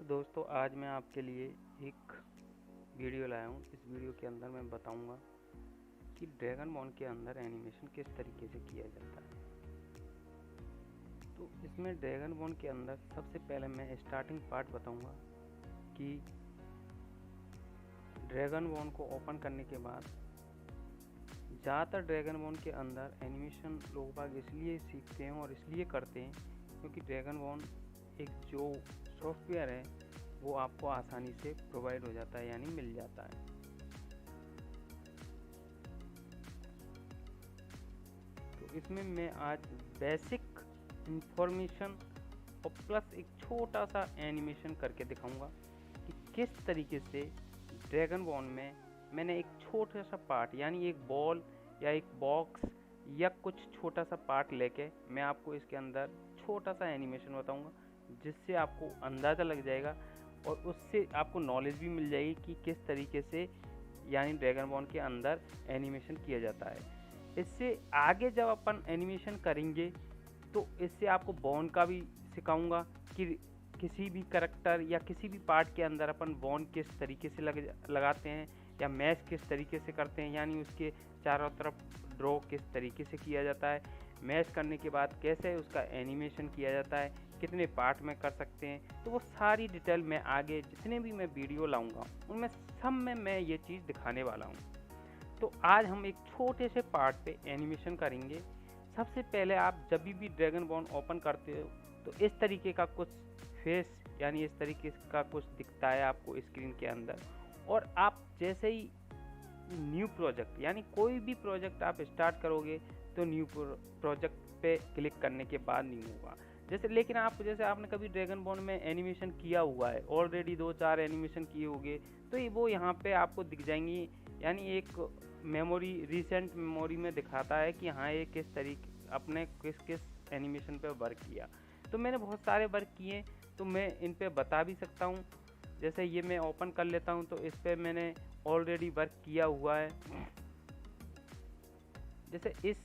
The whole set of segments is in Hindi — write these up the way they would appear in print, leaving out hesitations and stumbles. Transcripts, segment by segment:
दोस्तों आज मैं आपके लिए एक वीडियो लाया हूँ। इस वीडियो के अंदर मैं बताऊँगा कि ड्रैगन बॉन के अंदर एनिमेशन किस तरीके से किया जाता है। तो इसमें ड्रैगन बॉन के अंदर सबसे पहले मैं स्टार्टिंग पार्ट बताऊँगा कि ड्रैगन बॉन को ओपन करने के बाद ज़्यादातर ड्रैगन बॉन के अंदर एनिमेशन लोग बाग इसलिए सीखते हैं और इसलिए करते हैं क्योंकि ड्रैगन बॉन एक जो सॉफ्टवेयर है वो आपको आसानी से प्रोवाइड हो जाता है, यानी मिल जाता है। तो इसमें मैं आज बेसिक इंफॉर्मेशन और प्लस एक छोटा सा एनिमेशन करके दिखाऊंगा कि किस तरीके से ड्रैगन बॉन में मैंने एक छोटा सा पार्ट यानी एक बॉल या एक बॉक्स या कुछ छोटा सा पार्ट लेके मैं आपको इसके अंदर छोटा सा एनिमेशन बताऊंगा, जिससे आपको अंदाज़ा लग जाएगा और उससे आपको नॉलेज भी मिल जाएगी कि किस तरीके से यानी ड्रैगन बॉन के अंदर एनिमेशन किया जाता है। इससे आगे जब अपन एनिमेशन करेंगे तो इससे आपको बॉन का भी सिखाऊंगा कि किसी भी करैक्टर या किसी भी पार्ट के अंदर अपन बॉन किस तरीके से लगाते हैं या मैश किस तरीके से करते हैं, यानी उसके चारों तरफ ड्रॉ किस तरीके से किया जाता है, मैश करने के बाद कैसे उसका एनिमेशन किया जाता है, कितने पार्ट में कर सकते हैं। तो वो सारी डिटेल मैं आगे जितने भी मैं वीडियो लाऊंगा उनमें सब में मैं ये चीज़ दिखाने वाला हूँ। तो आज हम एक छोटे से पार्ट पे एनिमेशन करेंगे। सबसे पहले आप जब भी ड्रैगन बॉन ओपन करते हो तो इस तरीके का कुछ फेस यानी इस तरीके का कुछ दिखता है आपको स्क्रीन के अंदर, और आप जैसे ही न्यू प्रोजेक्ट यानी कोई भी प्रोजेक्ट आप स्टार्ट करोगे तो न्यू प्रोजेक्ट पे क्लिक करने के बाद नहीं होगा। लेकिन जैसे आपने कभी ड्रैगन बॉन में एनिमेशन किया हुआ है, ऑलरेडी 2-4 एनिमेशन किए होंगे, तो वो यहाँ पे आपको दिख जाएंगी, यानी एक मेमोरी रिसेंट मेमोरी में दिखाता है कि हाँ ये किस तरीके अपने किस एनिमेशन पे वर्क किया। तो मैंने बहुत सारे वर्क किए तो मैं इन पे बता भी सकता हूँ। जैसे ये मैं ओपन कर लेता हूँ तो इस पे मैंने ऑलरेडी वर्क किया हुआ है। जैसे इस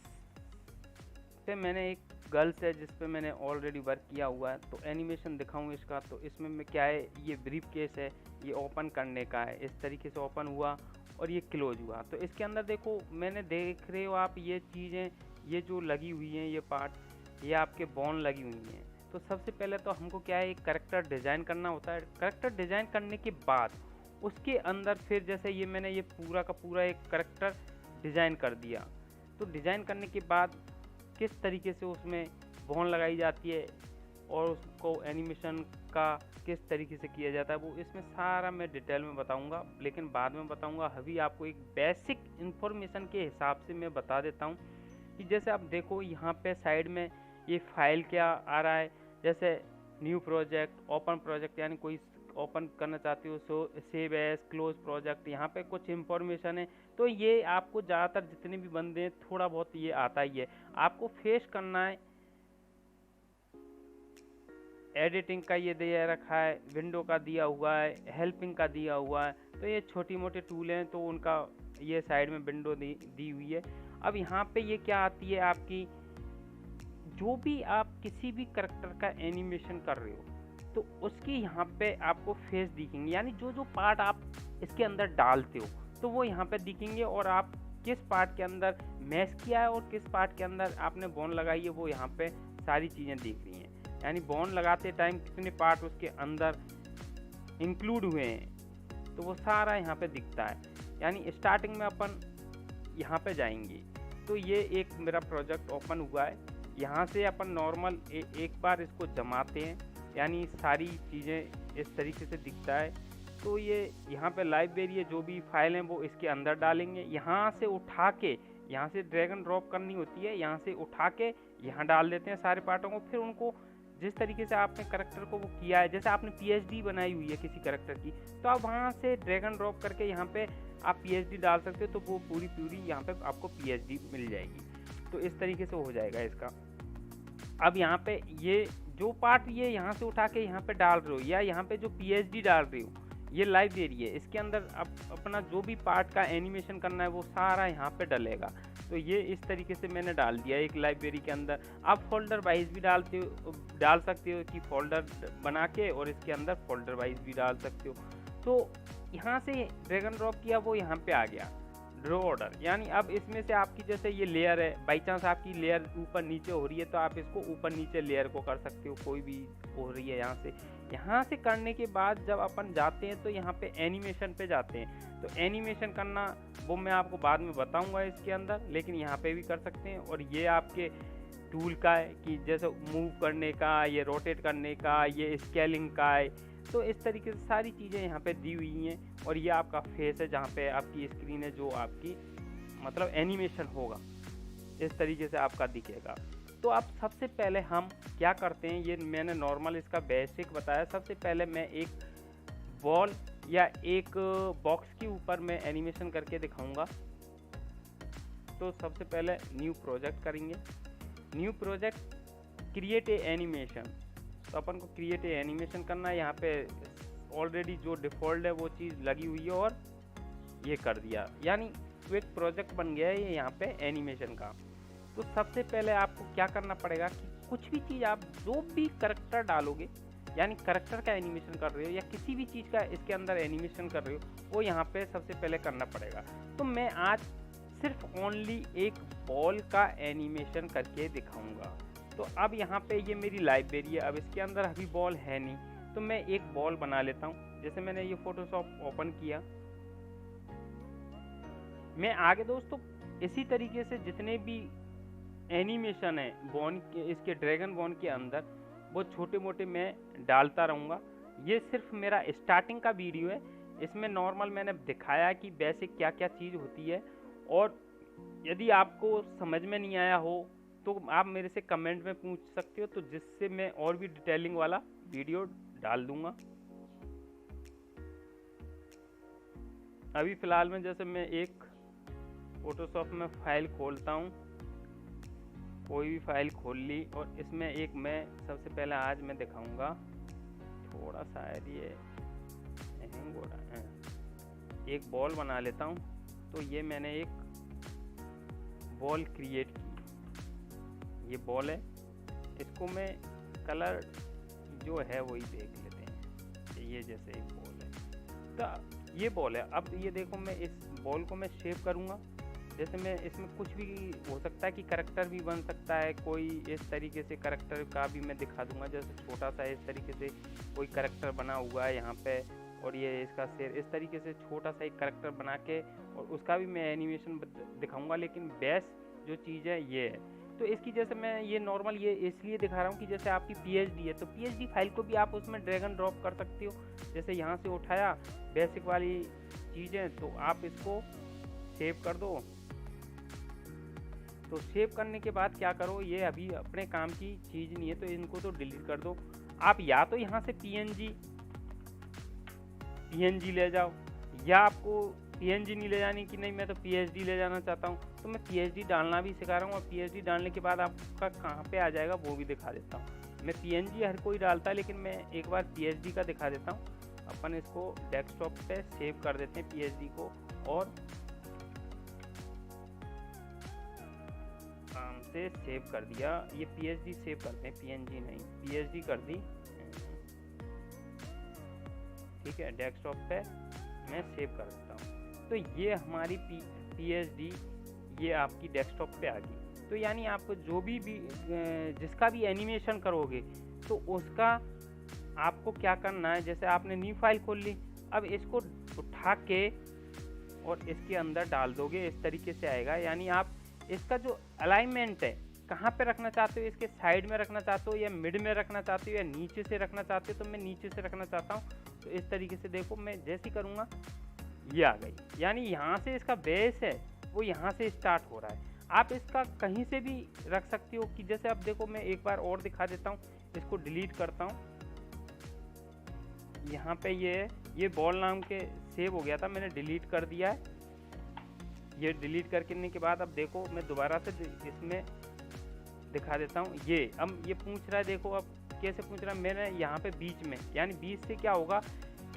पे मैंने एक गर्ल्स है जिस पे मैंने ऑलरेडी वर्क किया हुआ है, तो एनिमेशन दिखाऊँ इसका। तो इसमें मैं क्या है, ये ब्रीफ केस है, ये ओपन करने का है, इस तरीके से ओपन हुआ और ये क्लोज हुआ। तो इसके अंदर देखो मैंने देख रहे हो आप ये चीज़ें ये जो लगी हुई हैं ये पार्ट ये आपके बॉन लगी हुई हैं। तो सबसे पहले तो हमको क्या है एक करेक्टर डिज़ाइन करना होता है। करेक्टर डिज़ाइन करने के बाद उसके अंदर फिर जैसे ये मैंने ये पूरा का पूरा एक करेक्टर डिज़ाइन कर दिया। तो डिज़ाइन करने के बाद किस तरीके से उसमें बॉन लगाई जाती है और उसको एनिमेशन का किस तरीके से किया जाता है वो इसमें सारा मैं डिटेल में बताऊंगा, लेकिन बाद में बताऊंगा। अभी आपको एक बेसिक इन्फॉर्मेशन के हिसाब से मैं बता देता हूं कि जैसे आप देखो यहाँ पे साइड में ये फाइल क्या आ रहा है, जैसे न्यू प्रोजेक्ट, ओपन प्रोजेक्ट, यानी कोई ओपन करना चाहते हो, so save as, close project, यहाँ पे कुछ इंफॉर्मेशन है। तो ये आपको ज़्यादातर जितने भी बंदे हैं थोड़ा बहुत ये आता ही है। आपको फेस करना है, एडिटिंग का ये दिया रखा है, विंडो का दिया हुआ है, हेल्पिंग का दिया हुआ है। तो ये छोटी मोटे टूल हैं तो उनका ये साइड में विंडो दी हुई है। अब यहाँ पे ये क्या आती है आपकी, जो भी आप किसी भी करैक्टर का एनिमेशन कर रहे हो तो उसकी यहाँ पे आपको फेस दिखेंगे, यानी जो जो पार्ट आप इसके अंदर डालते हो तो वो यहाँ पे दिखेंगे, और आप किस पार्ट के अंदर मैश किया है और किस पार्ट के अंदर आपने बॉन लगाई है वो यहाँ पे सारी चीज़ें दिख रही हैं। यानी बॉन लगाते टाइम कितने पार्ट उसके अंदर इंक्लूड हुए हैं तो वो सारा यहाँ पे दिखता है। यानी स्टार्टिंग में अपन यहाँ पे जाएंगे तो ये एक मेरा प्रोजेक्ट ओपन हुआ है। यहाँ से अपन नॉर्मल एक बार इसको जमाते हैं, यानी सारी चीज़ें इस तरीके से दिखता है। तो ये यहाँ पे लाइब्रेरी है, जो भी फाइल हैं वो इसके अंदर डालेंगे। यहाँ से उठा के यहाँ से ड्रैग एंड ड्रॉप करनी होती है, यहाँ से उठा के यहाँ डाल देते हैं सारे पार्टों को। फिर उनको जिस तरीके से आपने करैक्टर को वो किया है, जैसे आपने पीएचडी बनाई हुई है किसी करैक्टर की, तो आप वहाँ से ड्रैग एंड ड्रॉप करके यहाँ पे आप पीएचडी डाल सकते हो, तो वो पूरी यहाँ पे आपको पीएचडी मिल जाएगी। तो इस तरीके से हो जाएगा इसका। अब यहाँ पे ये जो पार्ट ये यहाँ से उठा के यहाँ पे डाल रहे हो या यहाँ पे जो पीएचडी डाल रहे हो, ये लाइब्रेरी है, इसके अंदर आप अपना जो भी पार्ट का एनिमेशन करना है वो सारा यहाँ पे डलेगा। तो ये इस तरीके से मैंने डाल दिया एक लाइब्रेरी के अंदर। आप फोल्डर वाइज भी डाल सकते हो कि फोल्डर बना के और इसके अंदर फोल्डर वाइज भी डाल सकते हो। तो यहाँ से ड्रैग एंड ड्रॉप किया, वो यहाँ पे आ गया ड्रॉ ऑर्डर। यानी अब इसमें से आपकी जैसे ये लेयर है, बाई चांस आपकी लेयर ऊपर नीचे हो रही है तो आप इसको ऊपर नीचे लेयर को कर सकते हो, कोई भी हो रही है यहाँ से करने के बाद जब अपन जाते हैं तो यहाँ पे एनिमेशन पे जाते हैं। तो एनिमेशन करना वो मैं आपको बाद में बताऊंगा इसके अंदर, लेकिन यहाँ पे भी कर सकते हैं। और ये आपके टूल का है कि जैसे मूव करने का, ये रोटेट करने का, ये स्केलिंग का है। तो इस तरीके से सारी चीज़ें यहाँ पे दी हुई हैं। और ये आपका फेस है जहाँ पे आपकी स्क्रीन है, जो आपकी मतलब एनिमेशन होगा इस तरीके से आपका दिखेगा। तो अब सबसे पहले हम क्या करते हैं, ये मैंने नॉर्मल इसका बेसिक बताया। सबसे पहले मैं एक बॉल या एक बॉक्स के ऊपर मैं एनिमेशन करके दिखाऊंगा। तो सबसे पहले न्यू प्रोजेक्ट करेंगे, new project, create a animation. तो अपन को क्रिएट ए एनिमेशन करना है। यहाँ पे ऑलरेडी जो डिफ़ॉल्ट है वो चीज़ लगी हुई है और ये कर दिया, यानी तो एक प्रोजेक्ट बन गया है ये यहाँ पे एनिमेशन का। तो सबसे पहले आपको क्या करना पड़ेगा कि कुछ भी चीज़ आप जो भी करैक्टर डालोगे, यानी करैक्टर का एनिमेशन कर रहे हो या किसी भी चीज़ का इसके अंदर एनिमेशन कर रहे हो, वो यहाँ पे सबसे पहले करना पड़ेगा। तो मैं आज सिर्फ ओनली एक बॉल का एनिमेशन करके दिखाऊंगा। तो अब यहाँ पे ये मेरी लाइब्रेरी है, अब इसके अंदर अभी बॉल है नहीं, तो मैं एक बॉल बना लेता हूँ। जैसे मैंने ये फोटोशॉप ओपन किया, मैं आगे दोस्तों इसी तरीके से जितने भी एनिमेशन है बॉन के, इसके ड्रैगन बॉन के अंदर, वो छोटे मोटे मैं डालता रहूँगा। ये सिर्फ मेरा स्टार्टिंग का वीडियो है, इसमें नॉर्मल मैंने दिखाया कि बेसिक क्या क्या चीज़ होती है। और यदि आपको समझ में नहीं आया हो तो आप मेरे से कमेंट में पूछ सकते हो, तो जिससे मैं और भी डिटेलिंग वाला वीडियो डाल दूंगा। अभी फ़िलहाल में जैसे मैं एक फोटोशॉप में फ़ाइल खोलता हूँ, कोई भी फाइल खोल ली, और इसमें एक मैं सबसे पहले आज मैं दिखाऊंगा, थोड़ा शायद ये हैंग हो रहा है, एक बॉल बना लेता हूँ। तो ये मैंने एक बॉल क्रिएट की, ये बॉल है, इसको मैं कलर जो है वही देख लेते हैं, ये जैसे एक बॉल है। तो ये बॉल है। अब ये देखो, मैं इस बॉल को मैं शेप करूँगा। जैसे मैं इसमें कुछ भी हो सकता है कि करैक्टर भी बन सकता है, कोई इस तरीके से करैक्टर का भी मैं दिखा दूंगा। जैसे छोटा सा इस तरीके से कोई करैक्टर बना हुआ है यहाँ पे, और ये इसका सिर, इस तरीके से छोटा सा एक करैक्टर बना के और उसका भी मैं एनिमेशन दिखाऊंगा। लेकिन बेस्ट जो चीज़ है ये है। तो इसकी जैसे मैं ये नॉर्मल ये इसलिए दिखा रहा हूँ कि जैसे आपकी PhD है, तो PhD फाइल को भी आप उसमें ड्रैग एंड ड्रॉप कर सकते हो। जैसे यहाँ से उठाया बेसिक वाली चीज़ें, तो आप इसको सेव कर दो। तो सेव करने के बाद क्या करो, ये अभी अपने काम की चीज़ नहीं है, तो इनको तो डिलीट कर दो। आप या तो यहाँ से PNG ले जाओ, या आपको PNG नहीं ले जानी कि नहीं मैं तो PhD ले जाना चाहता हूँ, तो मैं PhD डालना भी सिखा रहा हूँ। और PhD डालने के बाद आपका कहाँ पे आ जाएगा वो भी दिखा देता हूँ। मैं PNG हर कोई डालता है, लेकिन मैं एक बार PhD का दिखा देता हूँ। अपन इसको डेस्कटॉप पे सेव कर देते हैं PhD को, और से सेव कर दिया। ये PhD सेव करते हैं, PNG नहीं, PhD कर दी। ठीक है, डेस्कटॉप पे मैं सेव कर देता हूँ। तो ये हमारी PhD ये आपकी डेस्कटॉप पे आ गई। तो यानी आप जो भी जिसका भी एनिमेशन करोगे तो उसका आपको क्या करना है, जैसे आपने न्यू फाइल खोल ली, अब इसको उठा के और इसके अंदर डाल दोगे, इस तरीके से आएगा। यानी आप इसका जो अलाइनमेंट है कहाँ पे रखना चाहते हो, इसके साइड में रखना चाहते हो या मिड में रखना चाहते हो या नीचे से रखना चाहते हो, तो मैं नीचे से रखना चाहता हूँ। तो इस तरीके से देखो, मैं जैसे ही करूँगा ये आ गई। यानी यहाँ से इसका बेस है वो यहाँ से स्टार्ट हो रहा है। आप इसका कहीं से भी रख सकते हो कि जैसे अब देखो, मैं एक बार और दिखा देता हूँ, इसको डिलीट करता हूँ। यहाँ पे ये बॉल नाम के सेव हो गया था, मैंने डिलीट कर दिया है। ये डिलीट करने के बाद अब देखो, मैं दोबारा से इसमें दिखा देता हूँ। ये अब ये पूछ रहा है, देखो अब कैसे पूछ रहा है, मैंने यहाँ पे बीच में, यानी बीच से क्या होगा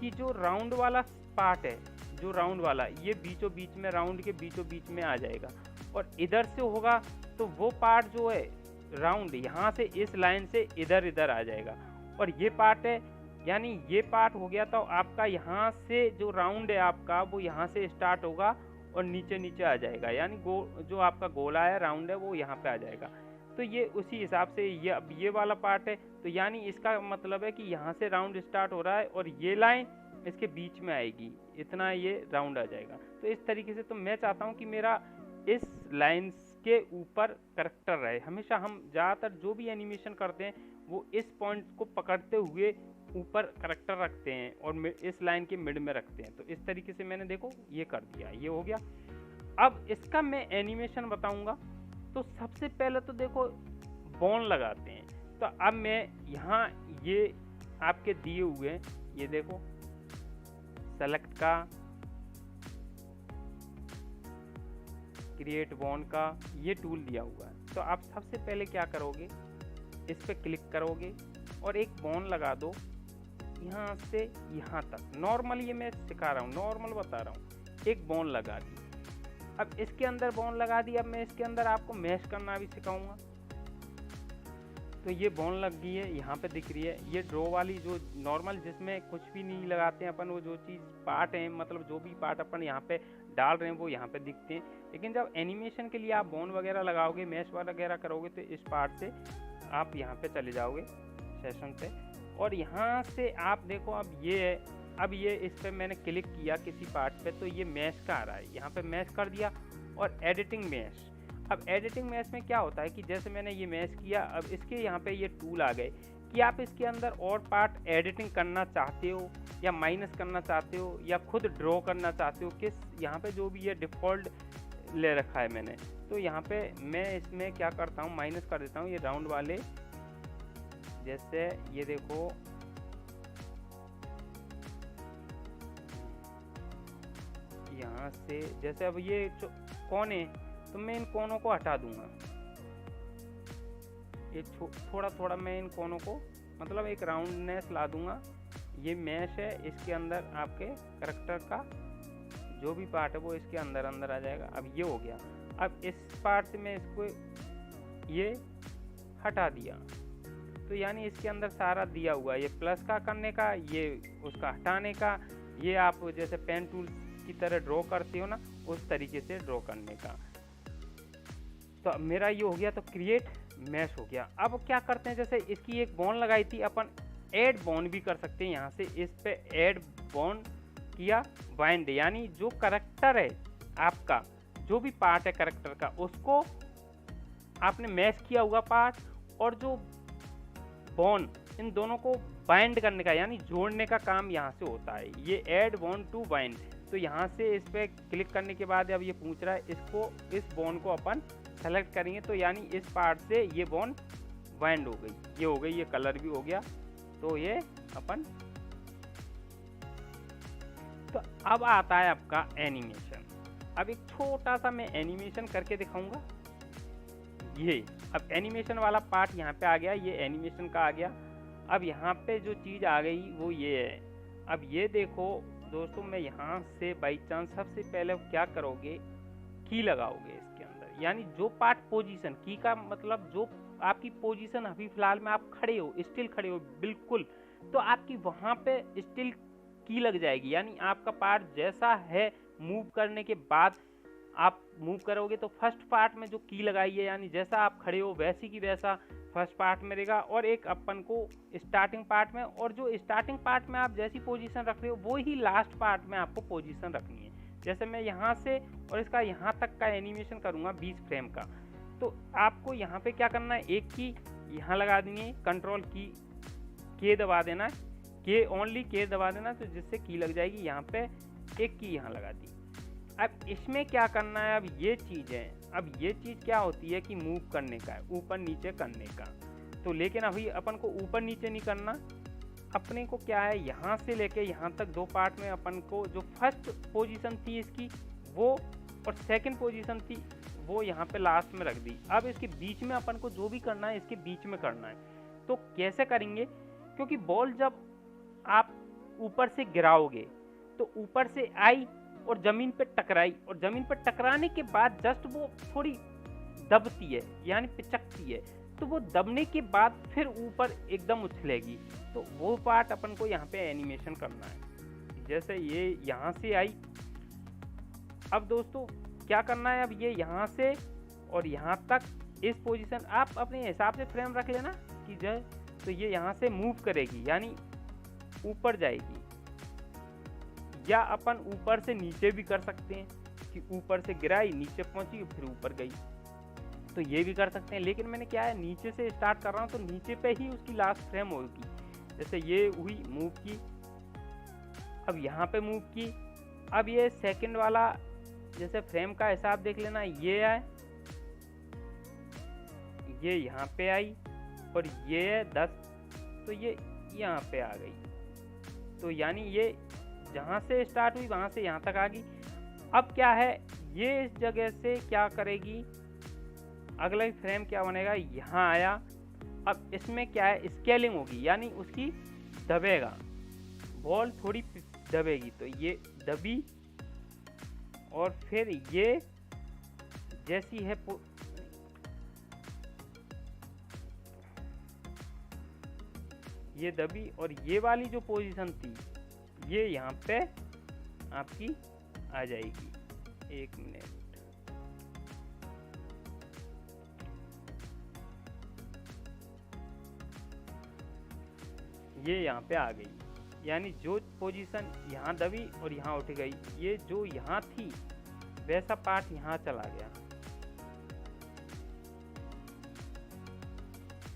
कि जो राउंड वाला पार्ट है, जो राउंड वाला, ये बीचों बीच में, राउंड के बीचों बीच में आ जाएगा। और इधर से होगा तो वो पार्ट जो है राउंड यहाँ से इस लाइन से इधर इधर आ जाएगा। और ये पार्ट है, यानी ये पार्ट हो गया तो आपका यहाँ से जो राउंड है आपका वो यहाँ से स्टार्ट होगा और नीचे नीचे आ जाएगा, यानी जो आपका गोला है राउंड है वो यहाँ पे आ जाएगा। तो ये उसी हिसाब से ये अब ये वाला पार्ट है, तो यानी इसका मतलब है कि यहाँ से राउंड स्टार्ट हो रहा है और ये लाइन इसके बीच में आएगी, इतना ये राउंड आ जाएगा। तो इस तरीके से तो मैं चाहता हूँ कि मेरा इस लाइन के ऊपर करेक्टर रहे। हमेशा हम ज़्यादातर जो भी एनिमेशन करते हैं वो इस पॉइंट को पकड़ते हुए ऊपर करेक्टर रखते हैं और इस लाइन के मिड में रखते हैं। तो इस तरीके से मैंने देखो ये कर दिया, ये हो गया। अब इसका मैं एनिमेशन बताऊंगा। तो सबसे पहले तो देखो बॉन लगाते हैं। तो अब मैं यहाँ ये आपके दिए हुए हैं, ये देखो सेलेक्ट का, क्रिएट बॉन्ड का ये टूल दिया हुआ है। तो आप सबसे पहले क्या करोगे, इस पे क्लिक करोगे और एक बॉन्ड लगा दो यहाँ से यहाँ तक। नॉर्मल ये मैं सिखा रहा हूँ, नॉर्मल बता रहा हूँ। एक बॉन्ड लगा दी, अब इसके अंदर बॉन्ड लगा दी। अब मैं इसके अंदर आपको मैश करना भी सिखाऊंगा। तो ये बॉन्ड लग गई है, यहाँ पे दिख रही है। ये ड्रॉ वाली जो नॉर्मल जिसमें कुछ भी नहीं लगाते हैं अपन, वो जो चीज़ पार्ट है, मतलब जो भी पार्ट अपन यहाँ पे डाल रहे हैं वो यहाँ पे दिखते हैं। लेकिन जब एनिमेशन के लिए आप बॉन्ड वगैरह लगाओगे, मैश वगैरह करोगे, तो इस पार्ट से आप यहाँ पे चले जाओगे सेशन पे और यहाँ से आप देखो अब ये है। अब ये इस पर मैंने क्लिक किया किसी पार्ट पे तो ये मैश का आ रहा है, यहाँ पे मैश कर दिया। और एडिटिंग मैश, अब एडिटिंग मैश में क्या होता है कि जैसे मैंने ये मैश किया, अब इसके यहाँ पे ये टूल आ गए कि आप इसके अंदर और पार्ट एडिटिंग करना चाहते हो या माइनस करना चाहते हो या खुद ड्रॉ करना चाहते हो, किस यहाँ पे जो भी ये डिफ़ॉल्ट ले रखा है मैंने। तो यहाँ पे मैं इसमें क्या करता हूँ, माइनस कर देता हूँ ये राउंड वाले। जैसे ये देखो यहाँ से, जैसे अब ये कोने, तो मैं इन कोनों को हटा दूंगा। ये थोड़ा थोड़ा मैं इन कोनों को, मतलब एक राउंडनेस ला दूंगा। ये मैश है, इसके अंदर आपके करेक्टर का जो भी पार्ट है वो इसके अंदर अंदर आ जाएगा। अब ये हो गया। अब इस पार्ट से मैं इसको ये हटा दिया, तो यानी इसके अंदर सारा दिया हुआ, ये प्लस का करने का, ये उसका हटाने का, ये आप जैसे पेन टूल की तरह ड्रॉ करते हो ना, उस तरीके से ड्रॉ करने का। तो अब मेरा ये हो गया, तो क्रिएट मैश हो गया। अब क्या करते हैं, जैसे इसकी एक बॉन्ड लगाई थी अपन, ऐड बॉन्ड भी कर सकते हैं। यहाँ से इस पे ऐड बॉन्ड किया, बाइंड, यानी जो करेक्टर है आपका, जो भी पार्ट है करेक्टर का, उसको आपने मैश किया हुआ पार्ट और जो बॉन्ड, इन दोनों को बाइंड करने का, यानी जोड़ने का काम यहाँ से होता है। ये ऐड बॉन्ड टू बाइंड। तो यहाँ से इस पे क्लिक करने के बाद अब ये पूछ रहा है, इसको, इस बॉन्ड को अपन सेलेक्ट करेंगे, तो यानी इस पार्ट से ये बॉन्ड बाइंड हो गई, ये हो गई, ये कलर भी हो गया। तो ये अपन, तो अब आता है आपका एनिमेशन। अब एक छोटा सा मैं एनिमेशन करके दिखाऊंगा। ये अब एनिमेशन वाला पार्ट यहाँ पे आ गया, ये एनिमेशन का आ गया। अब यहाँ पे जो चीज़ आ गई वो ये है। अब ये देखो दोस्तों, मैं यहाँ से बाई चांस सबसे पहले क्या करोगे, की लगाओगे इसके अंदर, यानी जो पार्ट पोजीशन, की का मतलब जो आपकी पोजीशन अभी फिलहाल में आप खड़े हो, स्टिल खड़े हो बिल्कुल, तो आपकी वहाँ पे स्टिल की लग जाएगी। यानी आपका पार्ट जैसा है मूव करने के बाद आप मूव करोगे तो फर्स्ट पार्ट में जो की लगाई है, यानी जैसा आप खड़े हो वैसी की वैसा फर्स्ट पार्ट में रहेगा। और एक अपन को स्टार्टिंग पार्ट में, और जो स्टार्टिंग पार्ट में आप जैसी पोजीशन रख रहे हो वो ही लास्ट पार्ट में आपको पोजीशन रखनी है। जैसे मैं यहाँ से और इसका यहाँ तक का एनिमेशन करूँगा 20 फ्रेम का, तो आपको यहाँ पे क्या करना है, एक की यहाँ लगा देनी है, कंट्रोल की के दबा देना है, के ओनली के दबा देना, तो जिससे की लग जाएगी। यहाँ पे एक की यहाँ लगा दी। अब इसमें क्या करना है, अब ये चीज़ है, अब ये चीज़ क्या होती है कि मूव करने का है, ऊपर नीचे करने का। तो लेकिन अभी अपन को ऊपर नीचे नहीं करना, अपने को क्या है, यहाँ से लेके यहाँ तक दो पार्ट में अपन को जो फर्स्ट पोजीशन थी इसकी वो, और सेकंड पोजीशन थी वो यहाँ पे लास्ट में रख दी। अब इसके बीच में अपन को जो भी करना है इसके बीच में करना है। तो कैसे करेंगे, क्योंकि बॉल जब आप ऊपर से गिराओगे तो ऊपर से आई और ज़मीन पे टकराई, और ज़मीन पे टकराने के बाद जस्ट वो थोड़ी दबती है यानी पिचकती है, तो वो दबने के बाद फिर ऊपर एकदम उछलेगी। तो वो पार्ट अपन को यहाँ पे एनिमेशन करना है। जैसे ये यहाँ से आई, अब दोस्तों क्या करना है, अब ये यहाँ से और यहाँ तक इस पोजीशन आप अपने हिसाब से फ्रेम रख लेना कि जो, तो ये यहाँ से मूव करेगी यानी ऊपर जाएगी, या अपन ऊपर से नीचे भी कर सकते हैं कि ऊपर से गिराई, नीचे पहुंची, फिर ऊपर गई, तो ये भी कर सकते हैं। लेकिन मैंने क्या है, नीचे से स्टार्ट कर रहा हूँ तो नीचे पे ही उसकी लास्ट फ्रेम होगी। जैसे ये हुई, मूव की, अब यहाँ पे मूव की, अब ये सेकंड वाला जैसे फ्रेम का हिसाब देख लेना, ये है, ये यहाँ पे आई और ये है 10, तो ये यहाँ पे आ गई। तो यानी ये जहाँ से स्टार्ट हुई वहाँ से यहाँ तक आ गई। अब क्या है, ये इस जगह से क्या करेगी, अगला फ्रेम क्या बनेगा, यहाँ आया, अब इसमें क्या है, स्केलिंग होगी यानी उसकी दबेगा, बॉल थोड़ी दबेगी, तो ये दबी, और फिर ये जैसी है ये दबी, और ये वाली जो पोजीशन थी ये यहाँ पे आपकी आ जाएगी। एक मिनट, ये यहाँ पे आ गई, यानी जो पोजीशन यहाँ दबी और यहाँ उठ गई, ये जो यहाँ थी वैसा पार्ट यहाँ चला गया।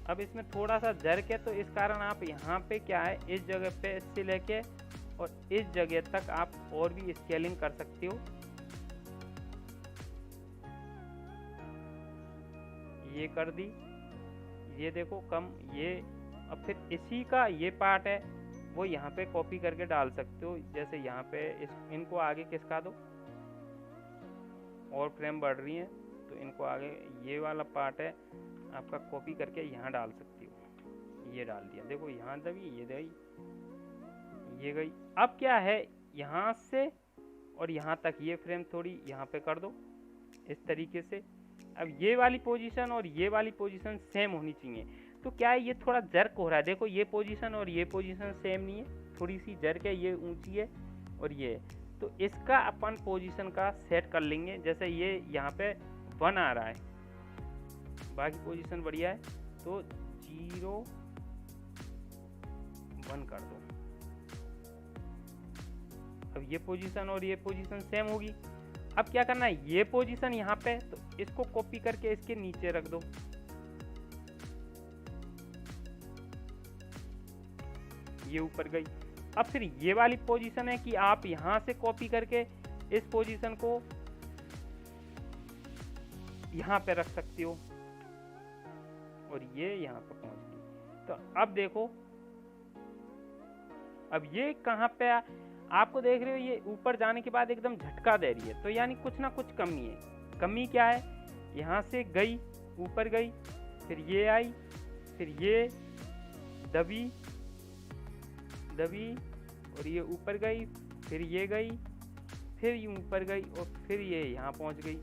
अब इसमें थोड़ा सा जर्क है, तो इस कारण आप यहाँ पे क्या है, इस जगह पे इससे लेके और इस जगह तक आप और भी स्केलिंग कर सकते हो। ये कर दी, ये देखो कम, ये अब फिर इसी का ये पार्ट है वो यहाँ पे कॉपी करके डाल सकते हो। जैसे यहाँ पे इनको आगे खिसका दो, और फ्रेम बढ़ रही है तो इनको आगे, ये वाला पार्ट है आपका कॉपी करके यहाँ डाल सकती हो। ये डाल दिया, देखो यहाँ दबी, ये दबी, ये गई। अब क्या है, यहाँ से और यहाँ तक ये फ्रेम थोड़ी यहाँ पे कर दो इस तरीके से। अब ये वाली पोजीशन और ये वाली पोजीशन सेम होनी चाहिए, तो क्या है, ये थोड़ा जर्क हो रहा है, देखो ये पोजीशन और ये पोजीशन सेम नहीं है, थोड़ी सी जर्क है, ये ऊंची है और ये, तो इसका अपन पोजीशन का सेट कर लेंगे। जैसे ये यहाँ पे 1 आ रहा है, बाकी पोजीशन बढ़िया है, तो 0 1 कर दो। अब ये पोजीशन और ये पोजीशन सेम होगी। अब क्या करना है, ये पोजीशन यहाँ पे, तो इसको कॉपी करके इसके नीचे रख दो, ये ऊपर गई। अब फिर ये वाली पोजीशन है कि आप यहाँ से कॉपी करके इस पोजीशन को यहाँ पे रख सकते हो, और ये यहाँ पे पहुंच गई। तो अब देखो, अब ये कहाँ पे आपको देख रहे हो, ये ऊपर जाने के बाद एकदम झटका दे रही है, तो यानी कुछ ना कुछ कमी है। कमी क्या है, यहाँ से गई, ऊपर गई, फिर ये आई, फिर ये दबी दबी और ये ऊपर गई, फिर ये गई, फिर ये ऊपर गई, और फिर ये यहाँ पहुँच गई।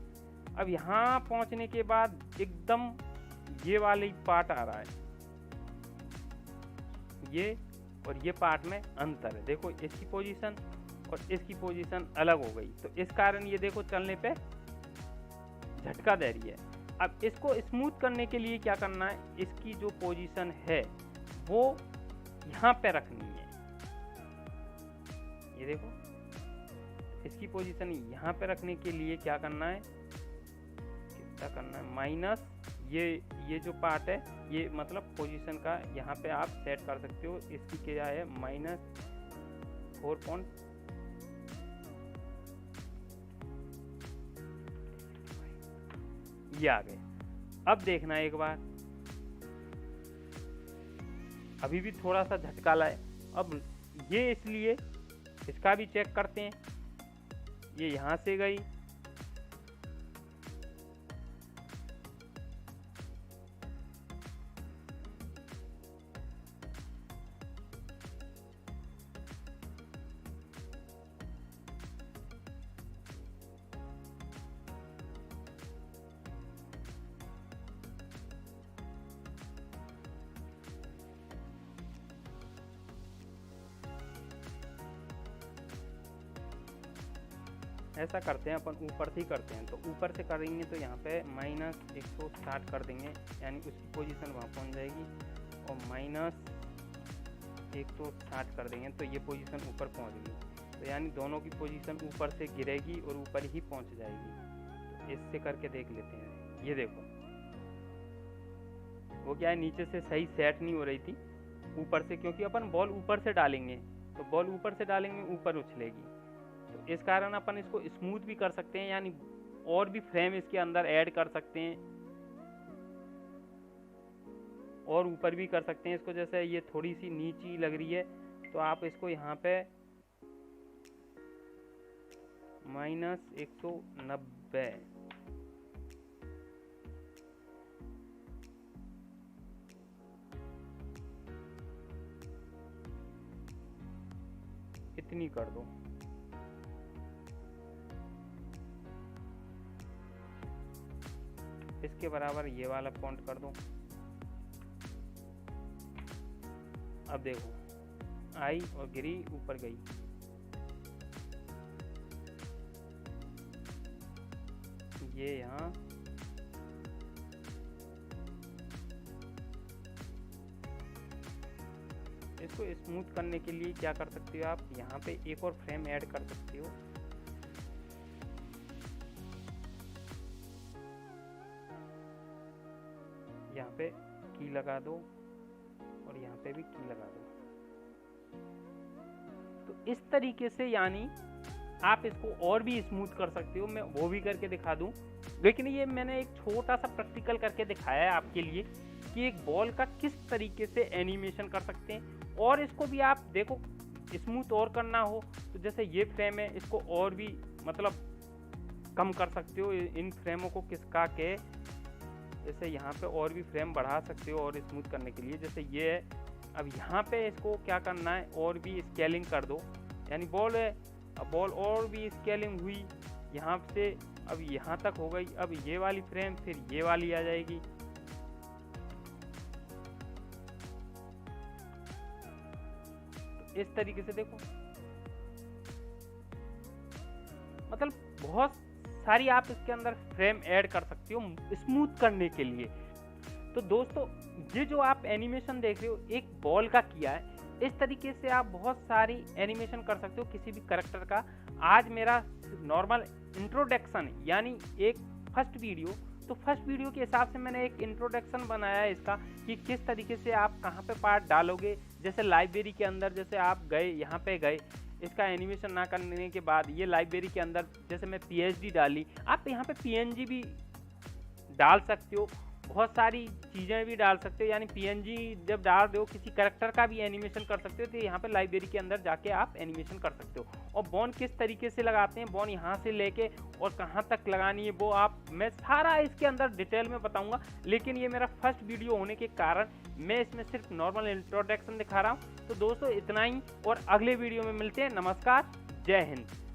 अब यहाँ पहुँचने के बाद एकदम ये वाली पार्ट आ रहा है, ये और ये पार्ट में अंतर है, देखो इसकी पोजीशन और इसकी पोजीशन अलग हो गई, तो इस कारण ये देखो चलने पे झटका दे रही है। अब इसको स्मूथ करने के लिए क्या करना है, इसकी जो पोजीशन है वो यहाँ पे रखनी है, ये देखो इसकी पोजीशन यहाँ पे रखने के लिए क्या करना है, कितना करना है, माइनस ये जो पार्ट है, ये मतलब पोजीशन का यहाँ पे आप सेट कर सकते हो। इसकी क्या है, -4 ये आ गए। अब देखना एक बार, अभी भी थोड़ा सा झटका लाए। अब ये इसलिए इसका भी चेक करते हैं, ये यहाँ से गई, ऐसा करते हैं अपन, ऊपर से ही करते हैं। तो ऊपर से करेंगे तो यहाँ पे -160 कर देंगे, यानी उसकी पोजीशन वहाँ पहुँच जाएगी, और -160 कर देंगे तो ये पोजीशन ऊपर पहुँच गई। तो यानी दोनों की पोजीशन ऊपर से गिरेगी और ऊपर ही पहुँच जाएगी। तो इससे करके देख लेते हैं। ये देखो, वो क्या है, नीचे से सही सेट नहीं हो रही थी, ऊपर से, क्योंकि अपन बॉल ऊपर से डालेंगे, तो बॉल ऊपर से डालेंगे ऊपर उछलेगी। तो इस कारण अपन इसको स्मूथ भी कर सकते हैं, यानी और भी फ्रेम इसके अंदर ऐड कर सकते हैं और ऊपर भी कर सकते हैं इसको। जैसे ये थोड़ी सी नीची लग रही है तो आप इसको यहाँ पे -190 इतनी कर दो। इसके बराबर ये वाला फॉन्ट कर दो। अब देखो, आई और गिरी, ऊपर गई। ये यहाँ इसको स्मूथ करने के लिए क्या कर सकते हो आप, यहाँ पे एक और फ्रेम ऐड कर सकते हो। यहाँ पे की लगा दो और यहाँ पे भी की लगा दो। तो इस तरीके से यानी आप इसको और भी स्मूथ कर सकते हो। मैं वो भी करके दिखा दूं, लेकिन ये मैंने एक छोटा सा प्रैक्टिकल करके दिखाया है आपके लिए कि एक बॉल का किस तरीके से एनिमेशन कर सकते हैं। और इसको भी आप देखो, स्मूथ और करना हो तो जैसे ये फ्रेम है, इसको और भी मतलब कम कर सकते हो। इन फ्रेमों को खिसका के जैसे यहाँ पे और भी फ्रेम बढ़ा सकते हो और स्मूथ करने के लिए। जैसे ये है, अब यहाँ पे इसको क्या करना है, और भी स्केलिंग कर दो। यानी बॉल है, अब बॉल और भी स्केलिंग हुई यहाँ से, अब यहाँ तक हो गई। अब ये वाली फ्रेम फिर ये वाली आ जाएगी। तो इस तरीके से देखो, मतलब बहुत सारी आप इसके अंदर फ्रेम ऐड कर सकते हो स्मूथ करने के लिए। तो दोस्तों, ये जो आप एनिमेशन देख रहे हो एक बॉल का किया है, इस तरीके से आप बहुत सारी एनिमेशन कर सकते हो किसी भी कैरेक्टर का। आज मेरा नॉर्मल इंट्रोडक्शन यानी एक फर्स्ट वीडियो, तो फर्स्ट वीडियो के हिसाब से मैंने एक इंट्रोडक्शन बनाया है इसका कि किस तरीके से आप कहाँ पे पार्ट डालोगे। जैसे लाइब्रेरी के अंदर जैसे आप गए, यहाँ पे गए, इसका एनिमेशन ना करने के बाद ये लाइब्रेरी के अंदर जैसे मैं PhD डाली, आप यहाँ पे PNG भी डाल सकते हो, बहुत सारी चीज़ें भी डाल सकते हो। यानी PNG जब डाल दो, किसी कैरेक्टर का भी एनिमेशन कर सकते हो, तो यहाँ पे लाइब्रेरी के अंदर जाके आप एनिमेशन कर सकते हो। और बॉन किस तरीके से लगाते हैं, बॉन यहाँ से लेके और कहाँ तक लगानी है, वो आप मैं सारा इसके अंदर डिटेल में बताऊंगा। लेकिन ये मेरा फर्स्ट वीडियो होने के कारण मैं इसमें सिर्फ नॉर्मल इंट्रोडक्शन दिखा रहा हूँ। तो दोस्तों इतना ही, और अगले वीडियो में मिलते हैं। नमस्कार, जय हिंद।